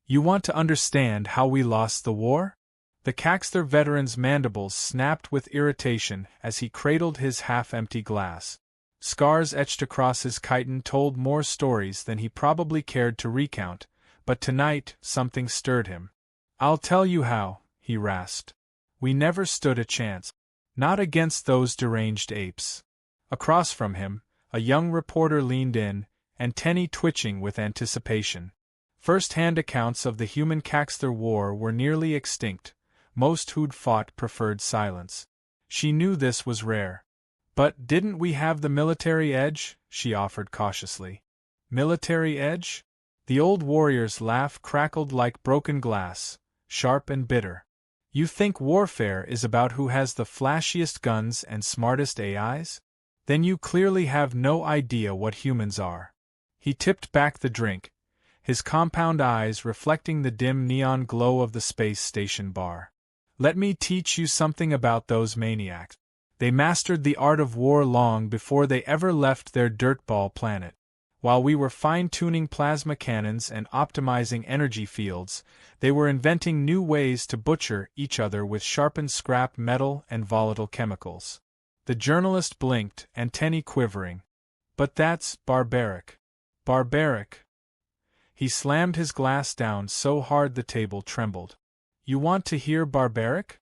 You want to understand how we lost the war? The Caxter veteran's mandibles snapped with irritation as he cradled his half-empty glass. Scars etched across his chitin told more stories than he probably cared to recount, but tonight something stirred him. "I'll tell you how," he rasped. "We never stood a chance. Not against those deranged apes." Across from him, a young reporter leaned in, antennae twitching with anticipation. First-hand accounts of the human Caxter war were nearly extinct. Most who'd fought preferred silence. She knew this was rare. "But didn't we have the military edge?" she offered cautiously. "Military edge?" The old warrior's laugh crackled like broken glass, sharp and bitter. "You think warfare is about who has the flashiest guns and smartest AIs? Then you clearly have no idea what humans are." He tipped back the drink, his compound eyes reflecting the dim neon glow of the space station bar. "Let me teach you something about those maniacs. They mastered the art of war long before they ever left their dirtball planet. While we were fine-tuning plasma cannons and optimizing energy fields, they were inventing new ways to butcher each other with sharpened scrap metal and volatile chemicals." The journalist blinked, antennae quivering. "But that's barbaric." "Barbaric?" He slammed his glass down so hard the table trembled. "You want to hear barbaric?"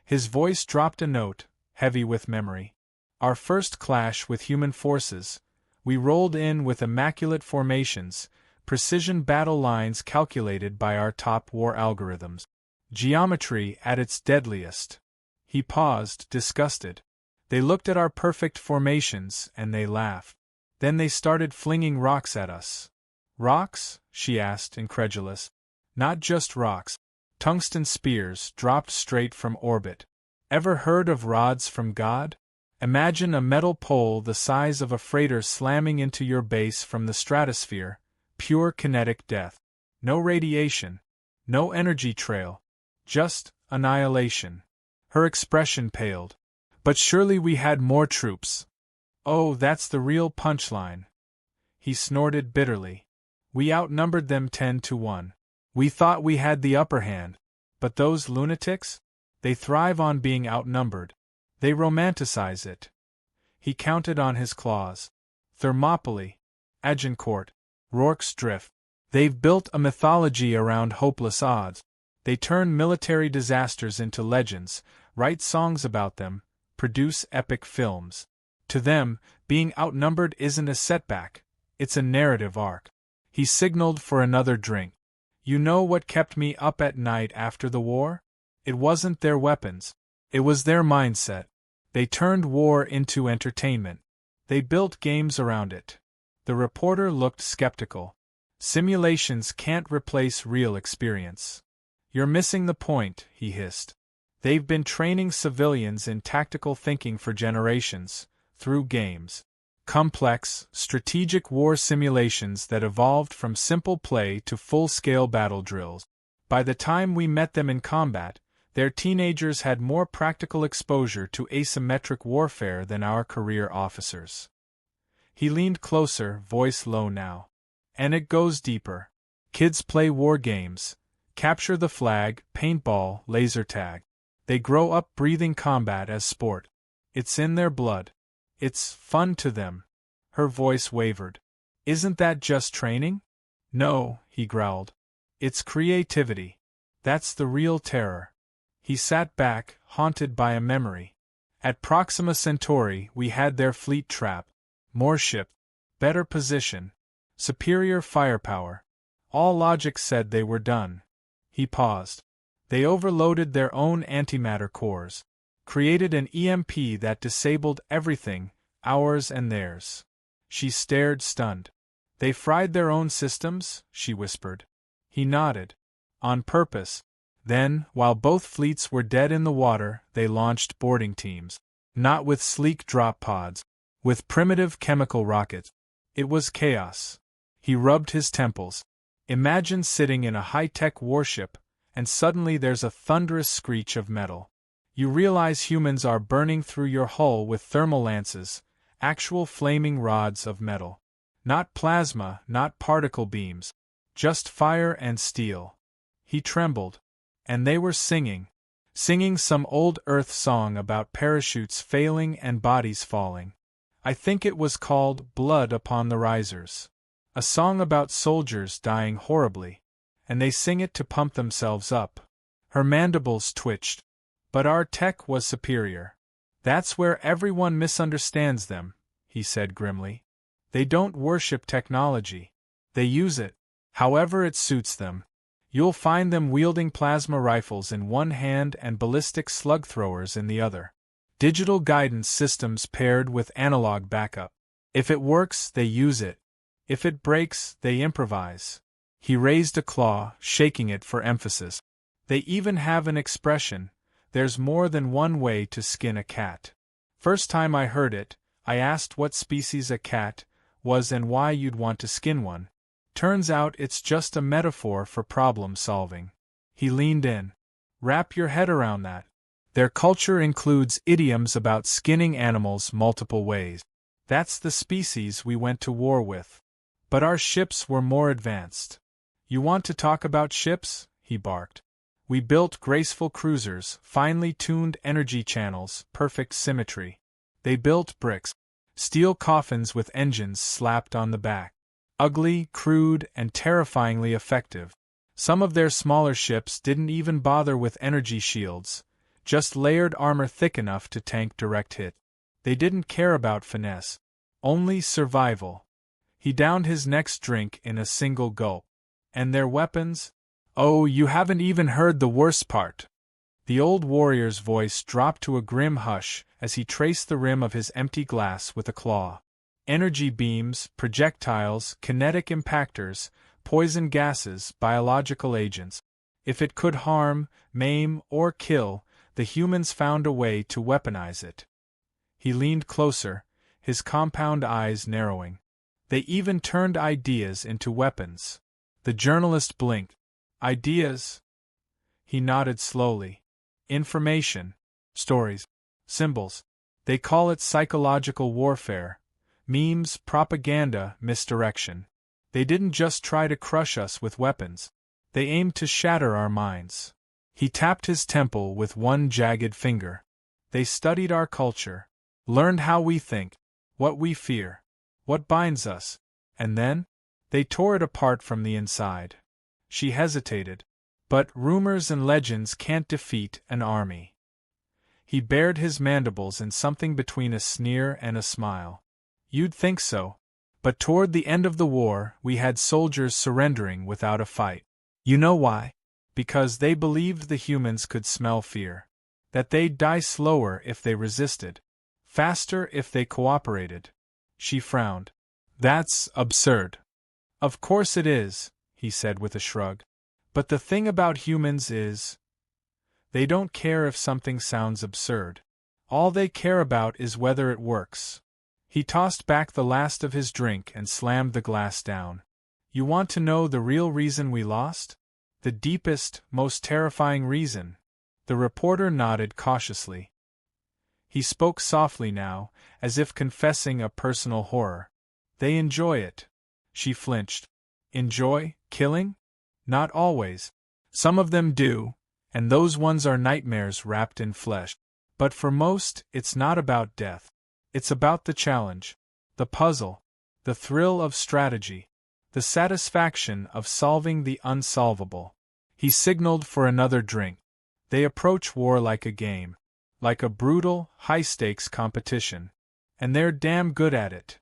His voice dropped a note, heavy with memory. "Our first clash with human forces, we rolled in with immaculate formations, precision battle lines calculated by our top war algorithms. Geometry at its deadliest." He paused, disgusted. "They looked at our perfect formations and they laughed. Then they started flinging rocks at us." "Rocks?" she asked, incredulous. "Not just rocks. Tungsten spears dropped straight from orbit. Ever heard of rods from God? Imagine a metal pole the size of a freighter slamming into your base from the stratosphere, pure kinetic death. No radiation, no energy trail, just annihilation." Her expression paled. "But surely we had more troops." "Oh, that's the real punchline." He snorted bitterly. "We outnumbered them 10-1. We thought we had the upper hand. But those lunatics? They thrive on being outnumbered. They romanticize it." He counted on his claws. "Thermopylae, Agincourt, Rorke's Drift. They've built a mythology around hopeless odds. They turn military disasters into legends, write songs about them, produce epic films. To them, being outnumbered isn't a setback, it's a narrative arc." He signaled for another drink. "You know what kept me up at night after the war? It wasn't their weapons. It was their mindset. They turned war into entertainment. They built games around it." The reporter looked skeptical. "Simulations can't replace real experience." "You're missing the point," he hissed. "They've been training civilians in tactical thinking for generations, through games. Complex, strategic war simulations that evolved from simple play to full-scale battle drills. By the time we met them in combat, their teenagers had more practical exposure to asymmetric warfare than our career officers." He leaned closer, voice low now. "And it goes deeper. Kids play war games. Capture the flag, paintball, laser tag. They grow up breathing combat as sport. It's in their blood. It's fun to them." Her voice wavered. "Isn't that just training?" "No," he growled. "It's creativity. That's the real terror." He sat back, haunted by a memory. "At Proxima Centauri we had their fleet trap. More ship. Better position. Superior firepower. All logic said they were done." He paused. "They overloaded their own antimatter cores. Created an EMP that disabled everything, ours and theirs." She stared, stunned. "They fried their own systems?" she whispered. He nodded. "On purpose. Then, while both fleets were dead in the water, they launched boarding teams. Not with sleek drop pods. With primitive chemical rockets. It was chaos." He rubbed his temples. "Imagine sitting in a high-tech warship, and suddenly there's a thunderous screech of metal. You realize humans are burning through your hull with thermal lances, actual flaming rods of metal. Not plasma, not particle beams. Just fire and steel. He trembled. And they were singing some old Earth song about parachutes failing and bodies falling. I think it was called Blood Upon the Risers. A song about soldiers dying horribly. And they sing it to pump themselves up. Her mandibles twitched. But our tech was superior. That's where everyone misunderstands them, he said grimly. They don't worship technology. They use it, however it suits them. You'll find them wielding plasma rifles in one hand and ballistic slug throwers in the other. Digital guidance systems paired with analog backup. If it works, they use it. If it breaks, they improvise. He raised a claw, shaking it for emphasis. They even have an expression. There's more than one way to skin a cat. First time I heard it, I asked what species a cat was and why you'd want to skin one. Turns out it's just a metaphor for problem solving. He leaned in. Wrap your head around that. Their culture includes idioms about skinning animals multiple ways. That's the species we went to war with. But our ships were more advanced. You want to talk about ships? He barked. We built graceful cruisers, finely tuned energy channels, perfect symmetry. They built bricks. Steel coffins with engines slapped on the back. Ugly, crude, and terrifyingly effective. Some of their smaller ships didn't even bother with energy shields, just layered armor thick enough to tank direct hit. They didn't care about finesse. Only survival. He downed his next drink in a single gulp. And their weapons? Oh, you haven't even heard the worst part. The old warrior's voice dropped to a grim hush as he traced the rim of his empty glass with a claw. Energy beams, projectiles, kinetic impactors, poison gases, biological agents. If it could harm, maim, or kill, the humans found a way to weaponize it. He leaned closer, his compound eyes narrowing. They even turned ideas into weapons. The journalist blinked. Ideas? He nodded slowly. Information. Stories. Symbols. They call it psychological warfare. Memes, propaganda, misdirection. They didn't just try to crush us with weapons. They aimed to shatter our minds. He tapped his temple with one jagged finger. They studied our culture, learned how we think, what we fear, what binds us, and then? They tore it apart from the inside. She hesitated. But rumors and legends can't defeat an army. He bared his mandibles in something between a sneer and a smile. You'd think so. But toward the end of the war, we had soldiers surrendering without a fight. You know why? Because they believed the humans could smell fear. That they'd die slower if they resisted. Faster if they cooperated. She frowned. That's absurd. Of course it is, he said with a shrug. But the thing about humans is, they don't care if something sounds absurd. All they care about is whether it works. He tossed back the last of his drink and slammed the glass down. You want to know the real reason we lost? The deepest, most terrifying reason. The reporter nodded cautiously. He spoke softly now, as if confessing a personal horror. They enjoy it. She flinched. Enjoy killing? Not always. Some of them do, and those ones are nightmares wrapped in flesh. But for most, it's not about death. It's about the challenge, the puzzle, the thrill of strategy, the satisfaction of solving the unsolvable. He signaled for another drink. They approach war like a game, like a brutal, high-stakes competition. And they're damn good at it.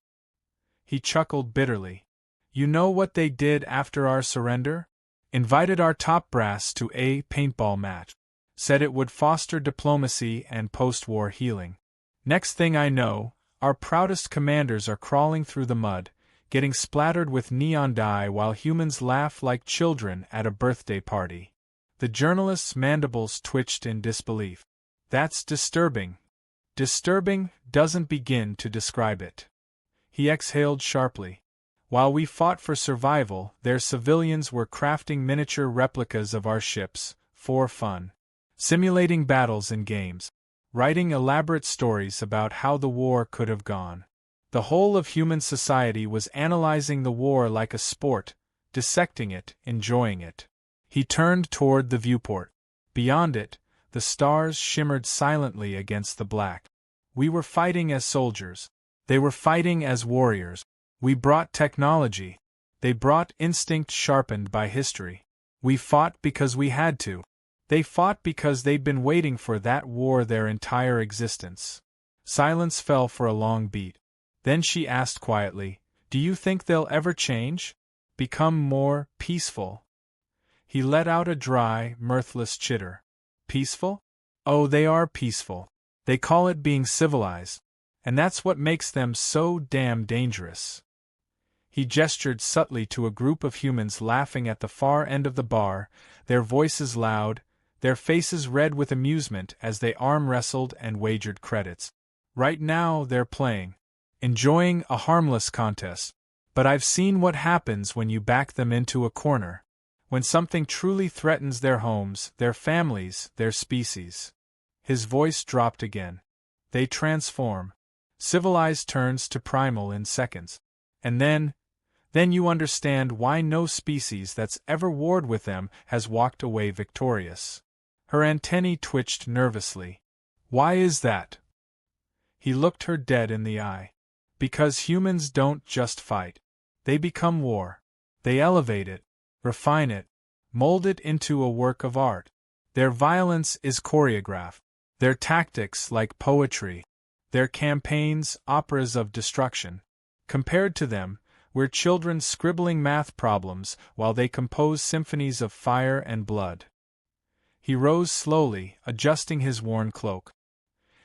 He chuckled bitterly. You know what they did after our surrender? Invited our top brass to a paintball match. Said it would foster diplomacy and post-war healing. Next thing I know, our proudest commanders are crawling through the mud, getting splattered with neon dye while humans laugh like children at a birthday party. The journalist's mandibles twitched in disbelief. That's disturbing. Disturbing doesn't begin to describe it. He exhaled sharply. While we fought for survival, their civilians were crafting miniature replicas of our ships, for fun. Simulating battles in games. Writing elaborate stories about how the war could have gone. The whole of human society was analyzing the war like a sport, dissecting it, enjoying it. He turned toward the viewport. Beyond it, the stars shimmered silently against the black. We were fighting as soldiers. They were fighting as warriors. We brought technology. They brought instinct sharpened by history. We fought because we had to. They fought because they'd been waiting for that war their entire existence. Silence fell for a long beat. Then she asked quietly, "Do you think they'll ever change? Become more peaceful?" He let out a dry, mirthless chitter. Peaceful? Oh, they are peaceful. They call it being civilized. And that's what makes them so damn dangerous. He gestured subtly to a group of humans laughing at the far end of the bar, their voices loud, their faces red with amusement as they arm wrestled and wagered credits. Right now they're playing. Enjoying a harmless contest. But I've seen what happens when you back them into a corner. When something truly threatens their homes, their families, their species. His voice dropped again. They transform. Civilized turns to primal in seconds. And then you understand why no species that's ever warred with them has walked away victorious. Her antennae twitched nervously. Why is that? He looked her dead in the eye. Because humans don't just fight. They become war. They elevate it, refine it, mold it into a work of art. Their violence is choreographed. Their tactics like poetry. Their campaigns, operas of destruction. Compared to them, we're children scribbling math problems while they compose symphonies of fire and blood. He rose slowly, adjusting his worn cloak.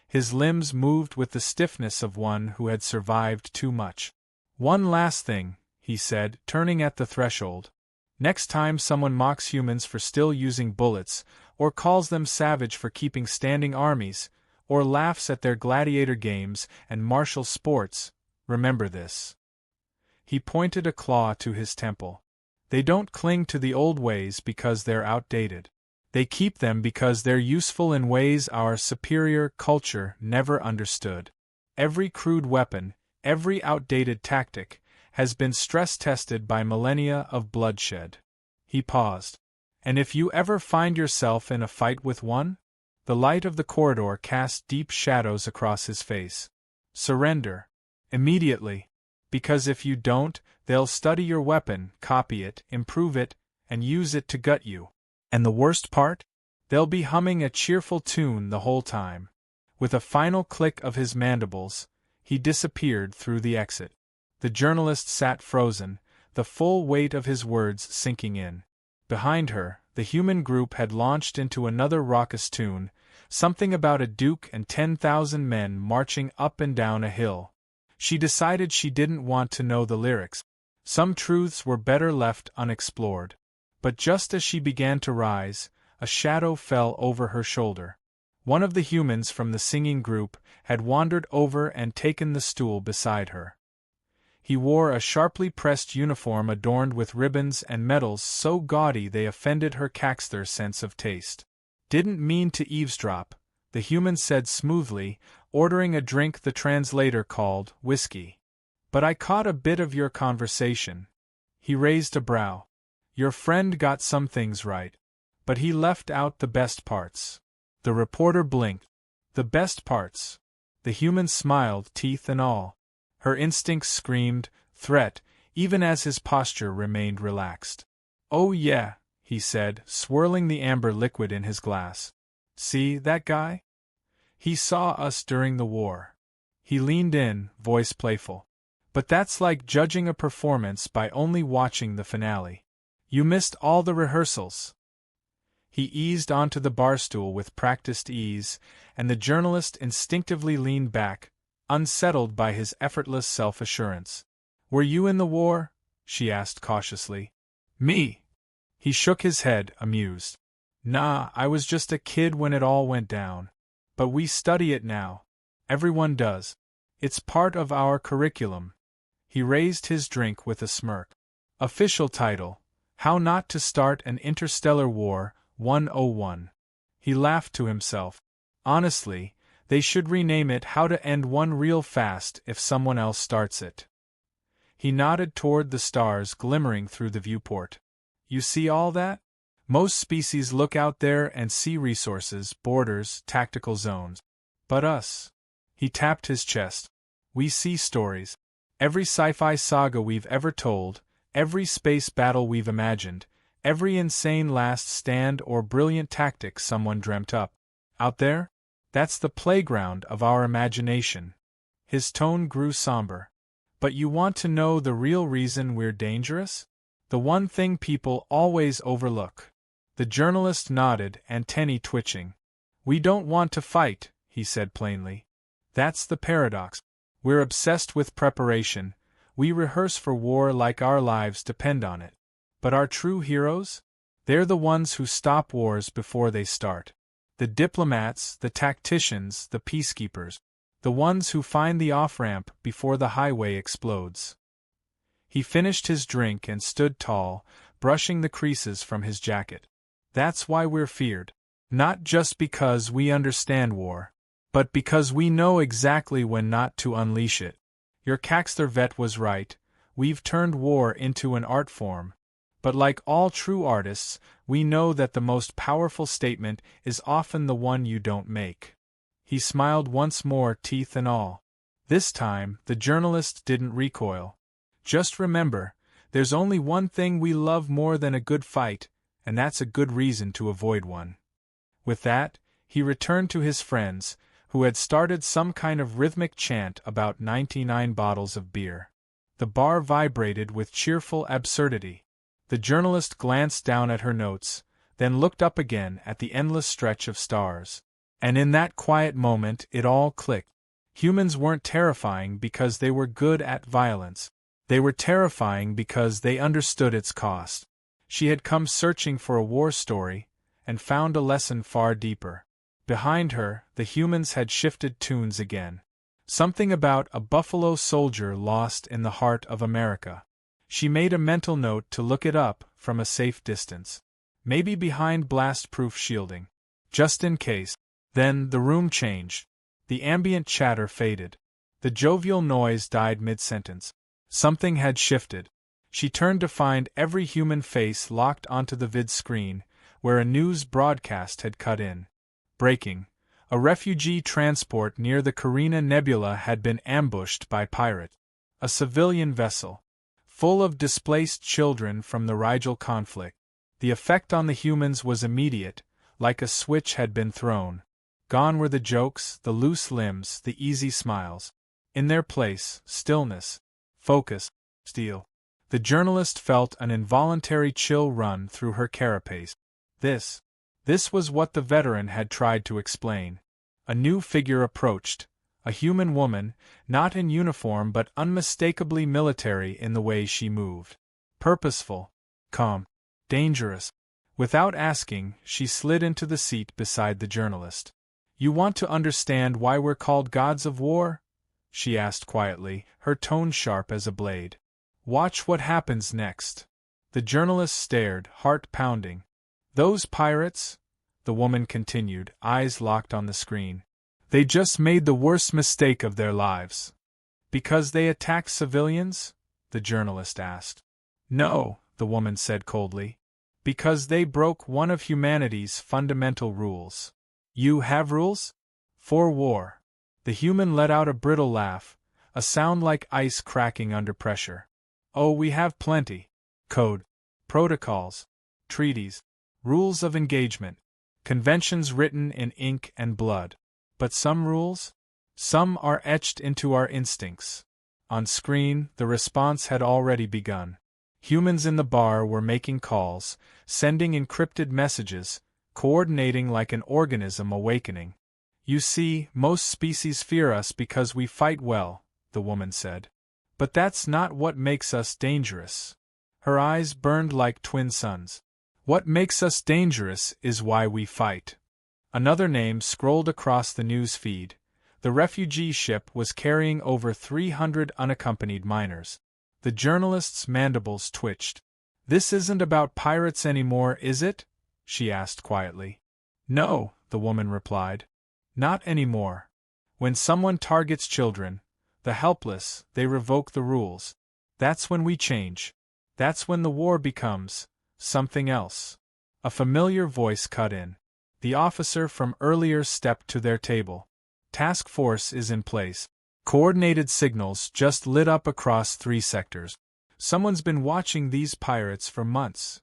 His limbs moved with the stiffness of one who had survived too much. "One last thing," he said, turning at the threshold. "Next time someone mocks humans for still using bullets, or calls them savage for keeping standing armies, or laughs at their gladiator games and martial sports, remember this." He pointed a claw to his temple. "They don't cling to the old ways because they're outdated. They keep them because they're useful in ways our superior culture never understood. Every crude weapon, every outdated tactic, has been stress-tested by millennia of bloodshed." He paused. "And if you ever find yourself in a fight with one?" The light of the corridor cast deep shadows across his face. "Surrender. Immediately. Because if you don't, they'll study your weapon, copy it, improve it, and use it to gut you. And the worst part? They'll be humming a cheerful tune the whole time." With a final click of his mandibles, he disappeared through the exit. The journalist sat frozen, the full weight of his words sinking in. Behind her, the human group had launched into another raucous tune, something about a duke and 10,000 men marching up and down a hill. She decided she didn't want to know the lyrics. Some truths were better left unexplored. But just as she began to rise, a shadow fell over her shoulder. One of the humans from the singing group had wandered over and taken the stool beside her. He wore a sharply pressed uniform adorned with ribbons and medals so gaudy they offended her Caxter sense of taste. "Didn't mean to eavesdrop," the human said smoothly, ordering a drink the translator called whiskey. "But I caught a bit of your conversation." He raised a brow. "Your friend got some things right. But he left out the best parts." The reporter blinked. "The best parts?" The human smiled, teeth and all. Her instincts screamed, threat, even as his posture remained relaxed. "Oh yeah," he said, swirling the amber liquid in his glass. "See that guy? He saw us during the war." He leaned in, voice playful. "But that's like judging a performance by only watching the finale. You missed all the rehearsals." He eased onto the barstool with practiced ease, and the journalist instinctively leaned back, unsettled by his effortless self-assurance. "Were you in the war?" she asked cautiously. "Me?" He shook his head, amused. "Nah, I was just a kid when it all went down. But we study it now. Everyone does. It's part of our curriculum." He raised his drink with a smirk. Official title: How Not to Start an Interstellar War, 101. He laughed to himself. Honestly, they should rename it How to End One Real Fast if someone else starts it. He nodded toward the stars glimmering through the viewport. You see all that? Most species look out there and see resources, borders, tactical zones. But us. He tapped his chest. We see stories. Every sci-fi saga we've ever told, every space battle we've imagined, every insane last stand or brilliant tactic someone dreamt up. Out there? That's the playground of our imagination. His tone grew somber. But you want to know the real reason we're dangerous? The one thing people always overlook. The journalist nodded, antennae twitching. We don't want to fight, he said plainly. That's the paradox. We're obsessed with preparation. We rehearse for war like our lives depend on it. But our true heroes? They're the ones who stop wars before they start. The diplomats, the tacticians, the peacekeepers. The ones who find the off-ramp before the highway explodes. He finished his drink and stood tall, brushing the creases from his jacket. That's why we're feared. Not just because we understand war, but because we know exactly when not to unleash it. Your Caxter vet was right. We've turned war into an art form. But like all true artists, we know that the most powerful statement is often the one you don't make. He smiled once more, teeth and all. This time, the journalist didn't recoil. Just remember, there's only one thing we love more than a good fight, and that's a good reason to avoid one. With that, he returned to his friends, who had started some kind of rhythmic chant about 99 bottles of beer. The bar vibrated with cheerful absurdity. The journalist glanced down at her notes, then looked up again at the endless stretch of stars. And in that quiet moment it all clicked. Humans weren't terrifying because they were good at violence. They were terrifying because they understood its cost. She had come searching for a war story, and found a lesson far deeper. Behind her, the humans had shifted tunes again. Something about a buffalo soldier lost in the heart of America. She made a mental note to look it up from a safe distance. Maybe behind blast-proof shielding. Just in case. Then the room changed. The ambient chatter faded. The jovial noise died mid-sentence. Something had shifted. She turned to find every human face locked onto the vid screen, where a news broadcast had cut in. Breaking. A refugee transport near the Carina Nebula had been ambushed by pirates. A civilian vessel. Full of displaced children from the Rigel conflict. The effect on the humans was immediate, like a switch had been thrown. Gone were the jokes, the loose limbs, the easy smiles. In their place, stillness. Focus. Steel. The journalist felt an involuntary chill run through her carapace. This was what the veteran had tried to explain. A new figure approached. A human woman, not in uniform but unmistakably military in the way she moved. Purposeful. Calm. Dangerous. Without asking, she slid into the seat beside the journalist. You want to understand why we're called gods of war? She asked quietly, her tone sharp as a blade. Watch what happens next. The journalist stared, heart pounding. Those pirates, the woman continued, eyes locked on the screen. They just made the worst mistake of their lives. Because they attacked civilians? The journalist asked. No, the woman said coldly. Because they broke one of humanity's fundamental rules. You have rules? For war. The human let out a brittle laugh, a sound like ice cracking under pressure. Oh, we have plenty. Code. Protocols. Treaties. Rules of engagement. Conventions written in ink and blood. But some rules? Some are etched into our instincts. On screen, the response had already begun. Humans in the bar were making calls, sending encrypted messages, coordinating like an organism awakening. You see, most species fear us because we fight well, the woman said. But that's not what makes us dangerous. Her eyes burned like twin suns. What makes us dangerous is why we fight. Another name scrolled across the news feed. The refugee ship was carrying over 300 unaccompanied minors. The journalist's mandibles twitched. This isn't about pirates anymore, is it? She asked quietly. No, the woman replied. Not anymore. When someone targets children, the helpless, they revoke the rules. That's when we change. That's when the war becomes something else. A familiar voice cut in. The officer from earlier stepped to their table. Task force is in place. Coordinated signals just lit up across 3 sectors. Someone's been watching these pirates for months.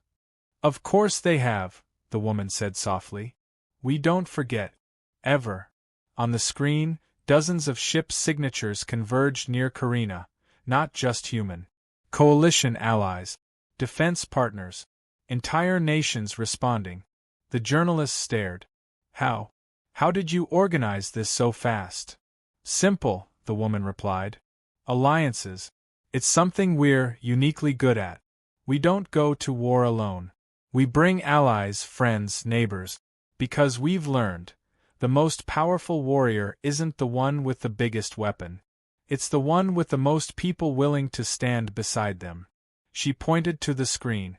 Of course they have, the woman said softly. We don't forget. Ever. On the screen, dozens of ship signatures converged near Karina, not just human. Coalition allies. Defense partners. Entire nations responding. The journalist stared. How? How did you organize this so fast? Simple, the woman replied. Alliances. It's something we're uniquely good at. We don't go to war alone. We bring allies, friends, neighbors. Because we've learned, the most powerful warrior isn't the one with the biggest weapon. It's the one with the most people willing to stand beside them. She pointed to the screen.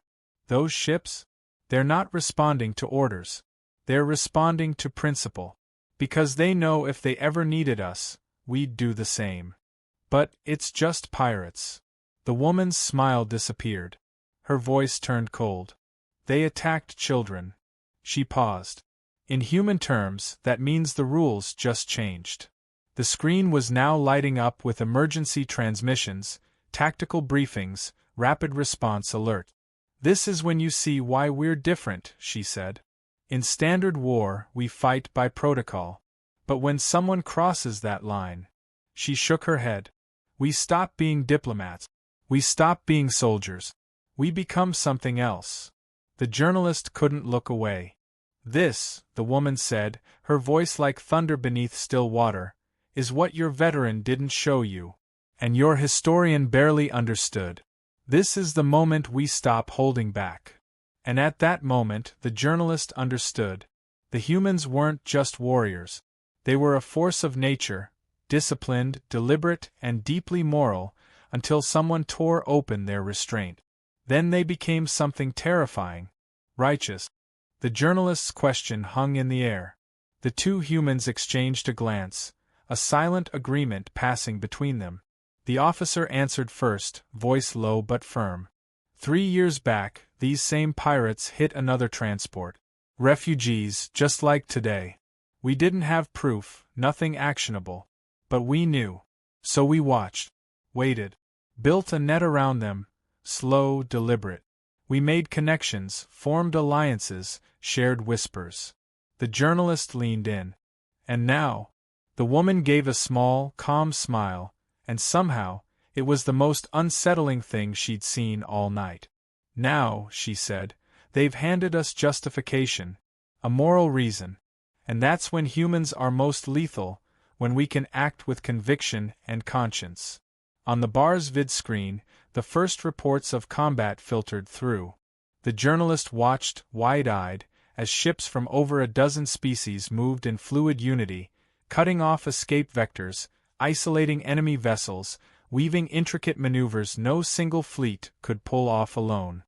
Those ships? They're not responding to orders. They're responding to principle. Because they know if they ever needed us, we'd do the same. But it's just pirates. The woman's smile disappeared. Her voice turned cold. They attacked children. She paused. In human terms, that means the rules just changed. The screen was now lighting up with emergency transmissions, tactical briefings, rapid response alert. This is when you see why we're different, she said. In standard war, we fight by protocol. But when someone crosses that line, she shook her head. We stop being diplomats. We stop being soldiers. We become something else. The journalist couldn't look away. This, the woman said, her voice like thunder beneath still water, is what your veteran didn't show you. And your historian barely understood. This is the moment we stop holding back. And at that moment, the journalist understood. The humans weren't just warriors. They were a force of nature, disciplined, deliberate, and deeply moral, until someone tore open their restraint. Then they became something terrifying. Righteous. The journalist's question hung in the air. The 2 humans exchanged a glance, a silent agreement passing between them. The officer answered first, voice low but firm. 3 years back, these same pirates hit another transport. Refugees, just like today. We didn't have proof, nothing actionable. But we knew. So we watched. Waited. Built a net around them. Slow, deliberate. We made connections, formed alliances, shared whispers. The journalist leaned in. And now? The woman gave a small, calm smile, and somehow, it was the most unsettling thing she'd seen all night. Now, she said, they've handed us justification, a moral reason. And that's when humans are most lethal, when we can act with conviction and conscience. On the bar's vid screen, the first reports of combat filtered through. The journalist watched, wide-eyed, as ships from over a dozen species moved in fluid unity, cutting off escape vectors, isolating enemy vessels, weaving intricate maneuvers no single fleet could pull off alone.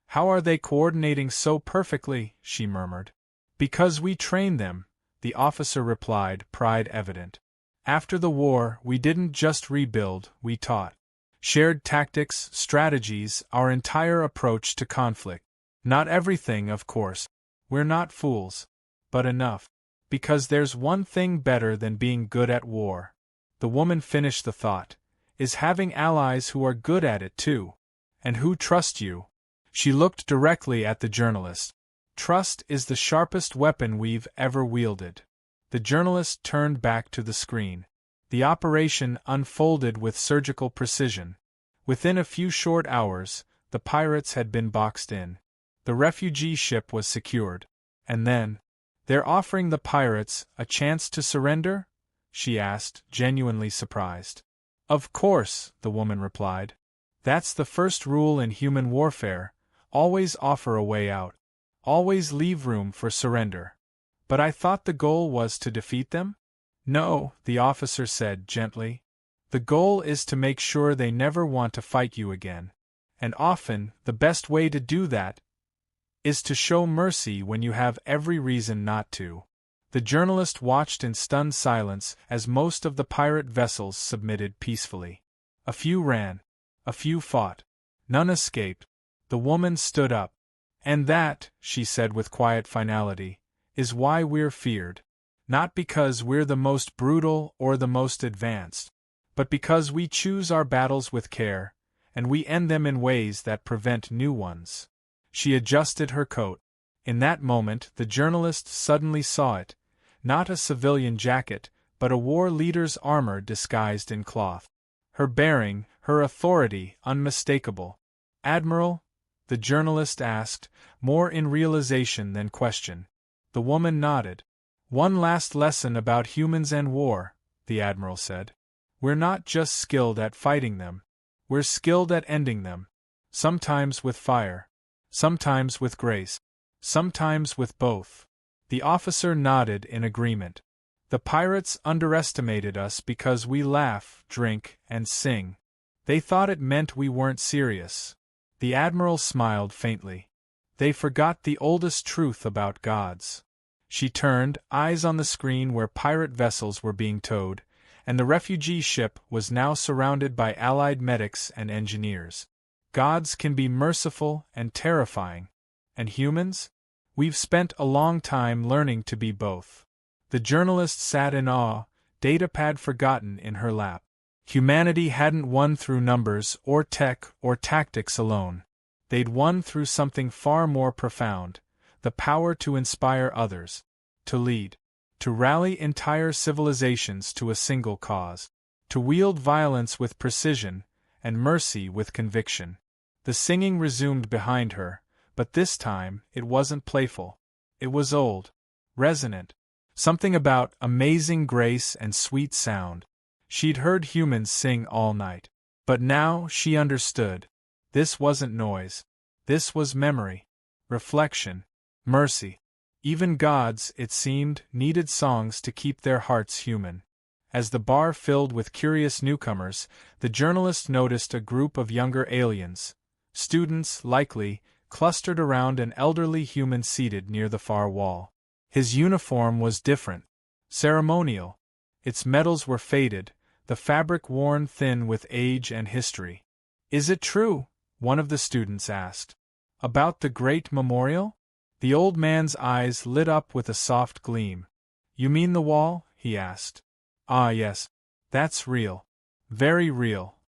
How are they coordinating so perfectly? She murmured. Because we trained them, the officer replied, pride evident. After the war, we didn't just rebuild, we taught. Shared tactics, strategies, our entire approach to conflict. Not everything, of course. We're not fools. But enough. Because there's one thing better than being good at war. The woman finished the thought. Is having allies who are good at it too. And who trust you. She looked directly at the journalist. Trust is the sharpest weapon we've ever wielded. The journalist turned back to the screen. The operation unfolded with surgical precision. Within a few short hours, the pirates had been boxed in. The refugee ship was secured. And then, they're offering the pirates a chance to surrender? She asked, genuinely surprised. Of course, the woman replied. That's the first rule in human warfare. Always offer a way out. Always leave room for surrender. But I thought the goal was to defeat them? No, the officer said gently. The goal is to make sure they never want to fight you again. And often, the best way to do that is to show mercy when you have every reason not to. The journalist watched in stunned silence as most of the pirate vessels submitted peacefully. A few ran. A few fought. None escaped. The woman stood up. And that, she said with quiet finality, is why we're feared. Not because we're the most brutal or the most advanced, but because we choose our battles with care, and we end them in ways that prevent new ones. She adjusted her coat. In that moment, the journalist suddenly saw it. Not a civilian jacket, but a war leader's armor disguised in cloth. Her bearing, her authority, unmistakable. "Admiral?" the journalist asked, more in realization than question. The woman nodded. "One last lesson about humans and war," the admiral said. "We're not just skilled at fighting them. We're skilled at ending them. Sometimes with fire. Sometimes with grace. Sometimes with both." The officer nodded in agreement. "The pirates underestimated us because we laugh, drink, and sing. They thought it meant we weren't serious." The admiral smiled faintly. "They forgot the oldest truth about gods." She turned, eyes on the screen where pirate vessels were being towed, and the refugee ship was now surrounded by allied medics and engineers. "Gods can be merciful and terrifying. And humans? We've spent a long time learning to be both." The journalist sat in awe, datapad forgotten in her lap. Humanity hadn't won through numbers or tech or tactics alone. They'd won through something far more profound: the power to inspire others, to lead, to rally entire civilizations to a single cause, to wield violence with precision and mercy with conviction. The singing resumed behind her, but this time it wasn't playful. It was old, resonant. Something about amazing grace and sweet sound. She'd heard humans sing all night. But now she understood. This wasn't noise. This was memory, reflection, mercy. Even gods, it seemed, needed songs to keep their hearts human. As the bar filled with curious newcomers, the journalist noticed a group of younger aliens, students, likely, clustered around an elderly human seated near the far wall. His uniform was different. Ceremonial. Its medals were faded, the fabric worn thin with age and history. "Is it true?" one of the students asked. "About the great memorial?" The old man's eyes lit up with a soft gleam. "You mean the wall?" he asked. "Ah, yes. That's real. Very real."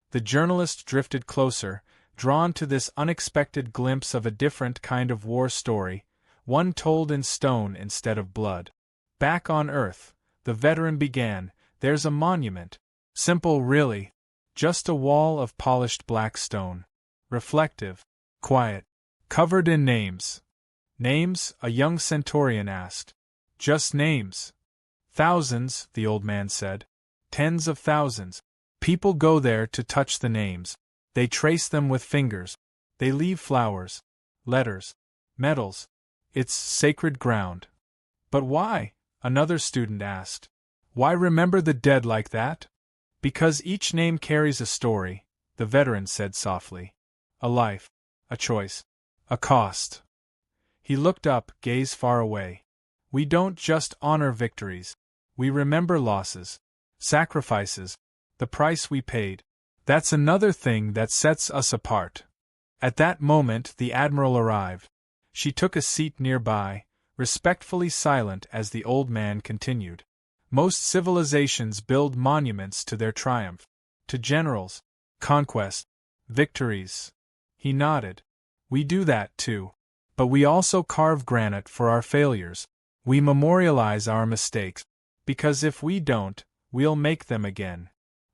The journalist drifted closer, drawn to this unexpected glimpse of a different kind of war story, one told in stone instead of blood. "Back on Earth," the veteran began, "there's a monument. Simple, really. Just a wall of polished black stone. Reflective. Quiet. Covered in names." "Names?" a young Centaurian asked. "Just names." "Thousands," the old man said. "Tens of thousands. People go there to touch the names. They trace them with fingers. They leave flowers, letters, medals. It's sacred ground." "But why?" another student asked. "Why remember the dead like that?" "Because each name carries a story," the veteran said softly. "A life, a choice, a cost." He looked up, gaze far away. "We don't just honor victories. We remember losses, sacrifices, the price we paid. That's another thing that sets us apart." At that moment the admiral arrived. She took a seat nearby, respectfully silent as the old man continued. "Most civilizations build monuments to their triumph, to generals, conquest, victories." He nodded. "We do that too. But we also carve granite for our failures. We memorialize our mistakes, because if we don't, we'll make them again."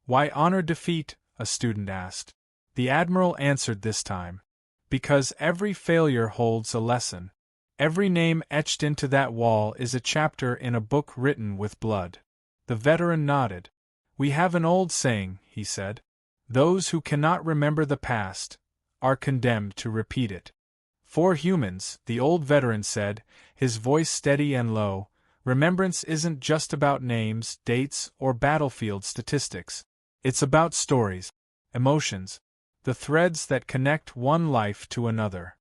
"Why honor defeat?" a student asked. The admiral answered this time. "Because every failure holds a lesson. Every name etched into that wall is a chapter in a book written with blood." The veteran nodded. "We have an old saying," he said. "Those who cannot remember the past are condemned to repeat it." "For humans," the old veteran said, his voice steady and low, "remembrance isn't just about names, dates, or battlefield statistics. It's about stories, emotions, the threads that connect one life to another."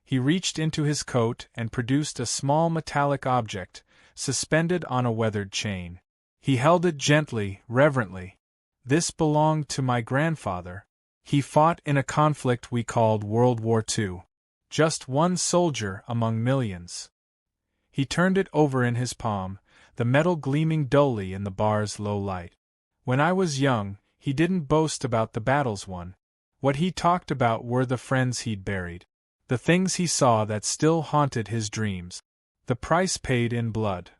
He reached into his coat and produced a small metallic object, suspended on a weathered chain. He held it gently, reverently. "This belonged to my grandfather," He fought in a conflict we called World War II. Just one soldier among millions. He turned it over in his palm, the metal gleaming dully in the bar's low light. When I was young, he didn't boast about the battles won. What he talked about were the friends he'd buried. The things he saw that still haunted his dreams. The price paid in blood.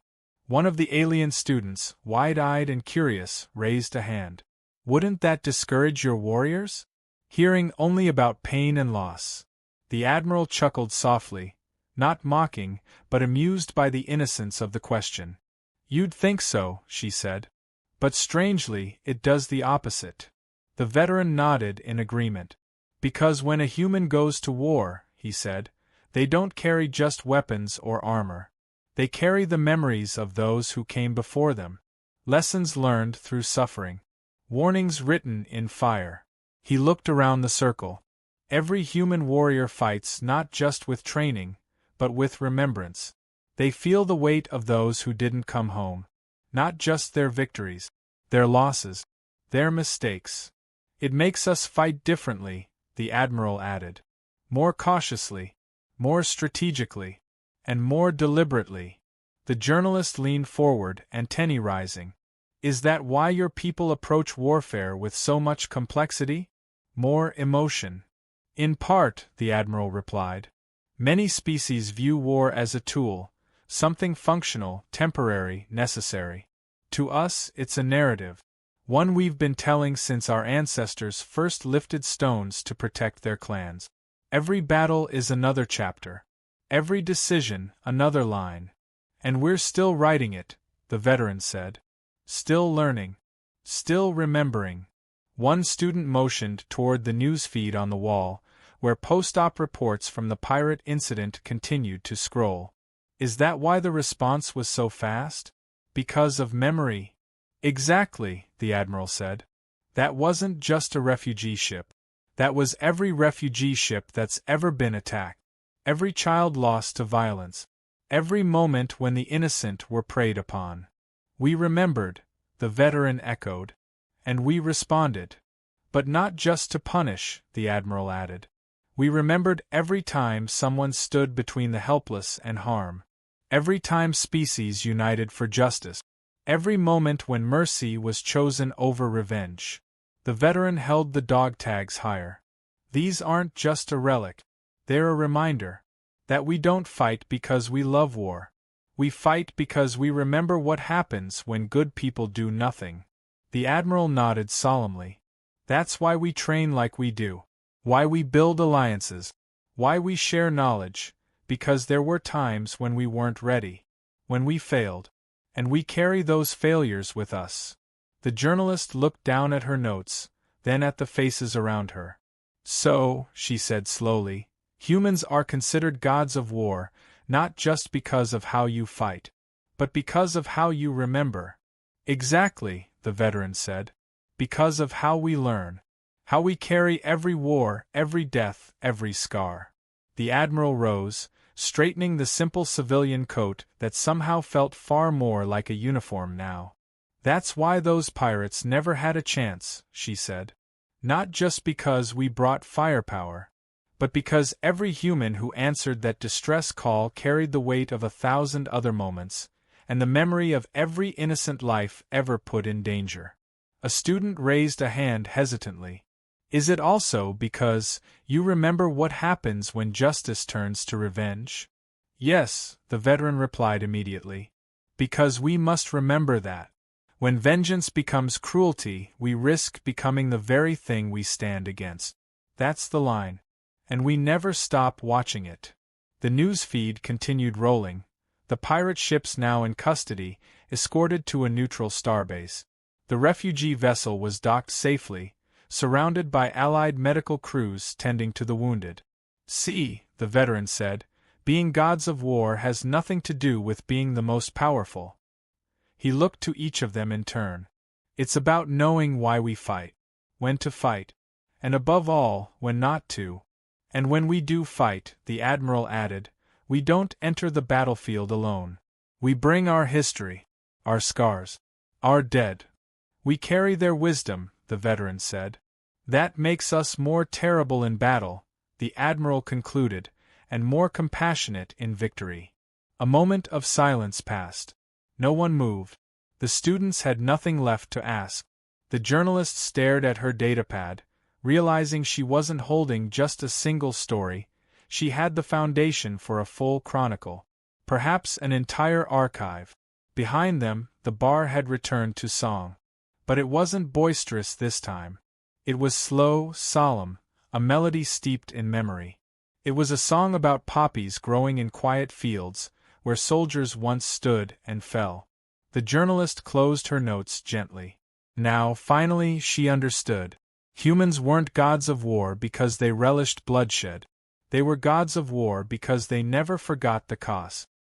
One of the alien students, wide-eyed and curious, raised a hand. Wouldn't that discourage your warriors? Hearing only about pain and loss. The Admiral chuckled softly, not mocking, but amused by the innocence of the question. You'd think so, she said. But strangely, it does the opposite. The veteran nodded in agreement. Because when a human goes to war, he said, they don't carry just weapons or armor. They carry the memories of those who came before them. Lessons learned through suffering. Warnings written in fire. He looked around the circle. Every human warrior fights not just with training, but with remembrance. They feel the weight of those who didn't come home. Not just their victories, their losses, their mistakes. It makes us fight differently, the Admiral added. More cautiously, more strategically, and more deliberately. The journalist leaned forward, antennae rising. Is that why your people approach warfare with so much complexity? More emotion. In part, the Admiral replied. Many species view war as a tool, something functional, temporary, necessary. To us, it's a narrative. One we've been telling since our ancestors first lifted stones to protect their clans. Every battle is another chapter. Every decision, another line. And we're still writing it, the veteran said. Still learning. Still remembering. One student motioned toward the newsfeed on the wall, where post-op reports from the pirate incident continued to scroll. Is that why the response was so fast? Because of memory? Exactly, the Admiral said. That wasn't just a refugee ship. That was every refugee ship that's ever been attacked. Every child lost to violence. Every moment when the innocent were preyed upon. We remembered, the veteran echoed. And we responded. But not just to punish, the Admiral added. We remembered every time someone stood between the helpless and harm. Every time species united for justice. Every moment when mercy was chosen over revenge. The veteran held the dog tags higher. These aren't just a relic. They're a reminder that we don't fight because we love war. We fight because we remember what happens when good people do nothing. The Admiral nodded solemnly. That's why we train like we do. Why we build alliances. Why we share knowledge. Because there were times when we weren't ready. When we failed. And we carry those failures with us. The journalist looked down at her notes, then at the faces around her. So, she said slowly, humans are considered gods of war, not just because of how you fight, but because of how you remember. Exactly, the veteran said. Because of how we learn. How we carry every war, every death, every scar. The Admiral rose, straightening the simple civilian coat that somehow felt far more like a uniform now. That's why those pirates never had a chance, she said. Not just because we brought firepower, but because every human who answered that distress call carried the weight of 1,000 other moments, and the memory of every innocent life ever put in danger. A student raised a hand hesitantly. Is it also because you remember what happens when justice turns to revenge? Yes, the veteran replied immediately. Because we must remember that. When vengeance becomes cruelty, we risk becoming the very thing we stand against. That's the line. And we never stop watching it. The news feed continued rolling. The pirate ships now in custody, escorted to a neutral starbase. The refugee vessel was docked safely, surrounded by Allied medical crews tending to the wounded. See, the veteran said, being gods of war has nothing to do with being the most powerful. He looked to each of them in turn. It's about knowing why we fight, when to fight, and above all, when not to. And when we do fight, the Admiral added, we don't enter the battlefield alone. We bring our history, our scars, our dead. We carry their wisdom, the veteran said. That makes us more terrible in battle, the Admiral concluded, and more compassionate in victory. A moment of silence passed. No one moved. The students had nothing left to ask. The journalist stared at her datapad, realizing she wasn't holding just a single story, she had the foundation for a full chronicle. Perhaps an entire archive. Behind them, the bar had returned to song. But it wasn't boisterous this time. It was slow, solemn, a melody steeped in memory. It was a song about poppies growing in quiet fields, where soldiers once stood and fell. The journalist closed her notes gently. Now, finally, she understood. Humans weren't gods of war because they relished bloodshed. They were gods of war because they never forgot the cost.